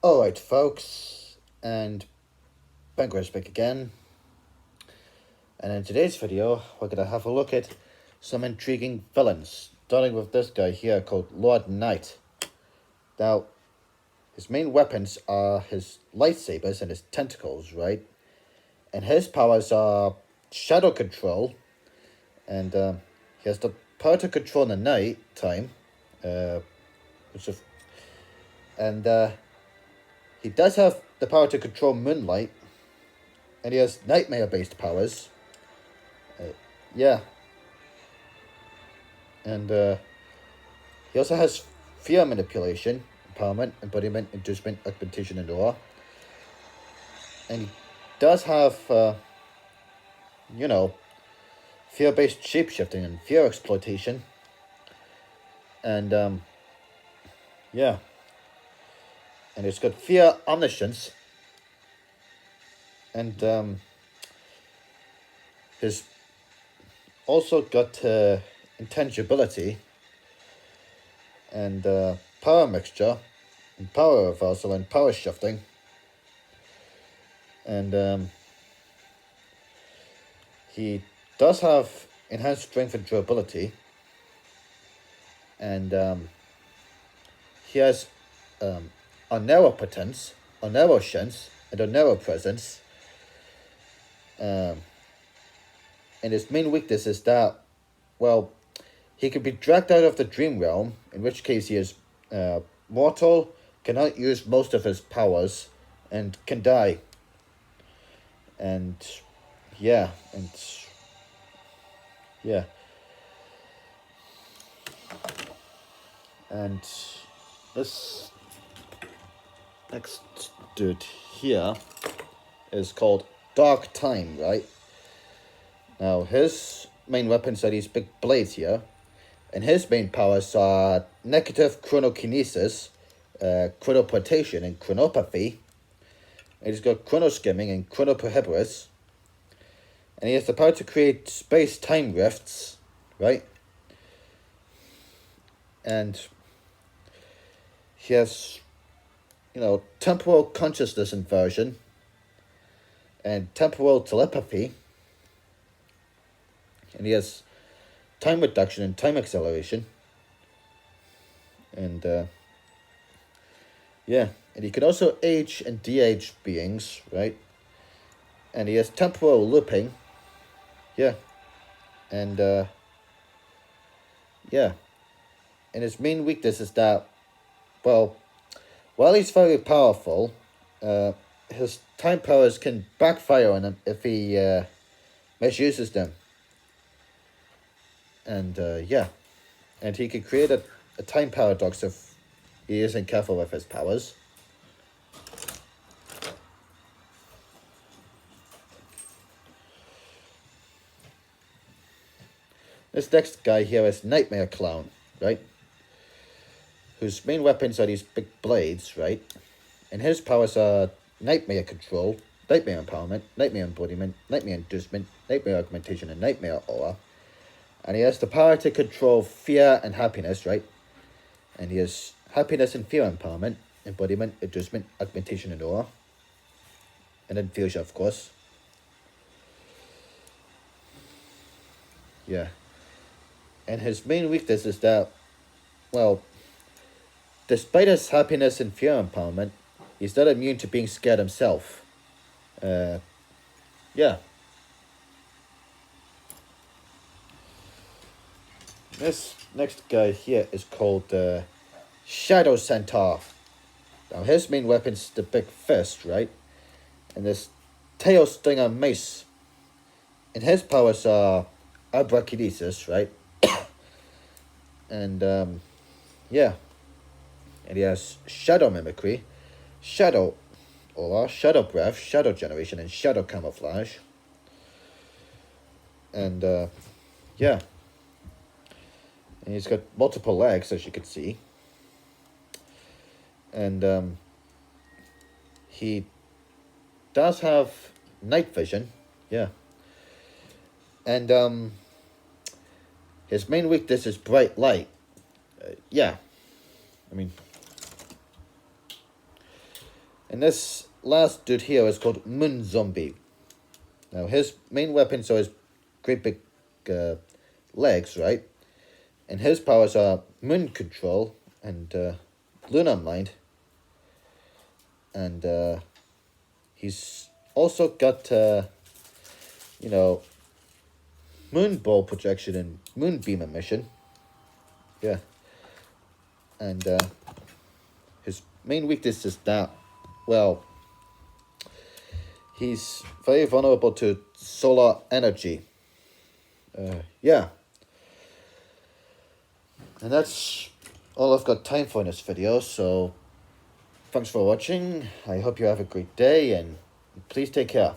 Alright, folks, and Banquet's back again. And in today's video, we're going to have a look at some intriguing villains, starting with this guy here called Lord Knight. Now, his main weapons are his lightsabers and his tentacles, right? And his powers are shadow control, and he has the power to control in the night time, and he does have the power to control moonlight, and he has nightmare-based powers. Yeah. And he also has fear manipulation, empowerment, embodiment, inducement, augmentation, and aura. And he does have, fear-based shapeshifting and fear exploitation. And, yeah. And it's got fear omniscience. And, he's also got intangibility and power mixture and power reversal and power shifting. And he does have enhanced strength and durability. And he has omnipotence, omniscience, and omnipresence. And his main weakness is that, well, he can be dragged out of the dream realm, in which case he is mortal, cannot use most of his powers, and can die. And yeah. And this next dude here is called Dark Time, right? Now, his main weapons are these big blades here, and his main powers are negative chronokinesis, chronoportation, and chronopathy. And he's got chronoskimming and chronoprohibris. And he has the power to create space-time rifts, right? And he has, temporal consciousness inversion and temporal telepathy. And he has time reduction and time acceleration. And, and he can also age and de-age beings, right? And he has temporal looping. Yeah. And, And his main weakness is that, well, while he's very powerful, his time powers can backfire on him if he misuses them. And, and he could create a time paradox if he isn't careful with his powers. This next guy here is Nightmare Clown, right? Whose main weapons are these big blades, right? And his powers are nightmare control, nightmare empowerment, nightmare embodiment, nightmare inducement, nightmare augmentation, and nightmare aura. And he has the power to control fear and happiness, right? And he has happiness and fear empowerment, embodiment, inducement, augmentation, and aura. And then fusion, of course. Yeah. And his main weakness is that, well, despite his happiness and fear empowerment, he's not immune to being scared himself. This next guy here is called Shadow Centaur. Now his main weapon's the big fist, right? And this tail stinger mace. And his powers are abrakinesis, right? And and he has shadow mimicry, shadow aura, shadow breath, shadow generation, and shadow camouflage. And and he's got multiple legs, as you can see. And he does have night vision, yeah. And his main weakness is bright light. I mean, And this last dude here is called Moon Zombie. Now his main weapons are his great big legs, right? And his powers are moon control and lunar mind. And he's also got, you know, moon ball projection and moonbeam emission. Yeah. And his main weakness is that, well, he's very vulnerable to solar energy. Yeah. And that's all I've got time for in this video, so thanks for watching. I hope you have a great day, and please take care.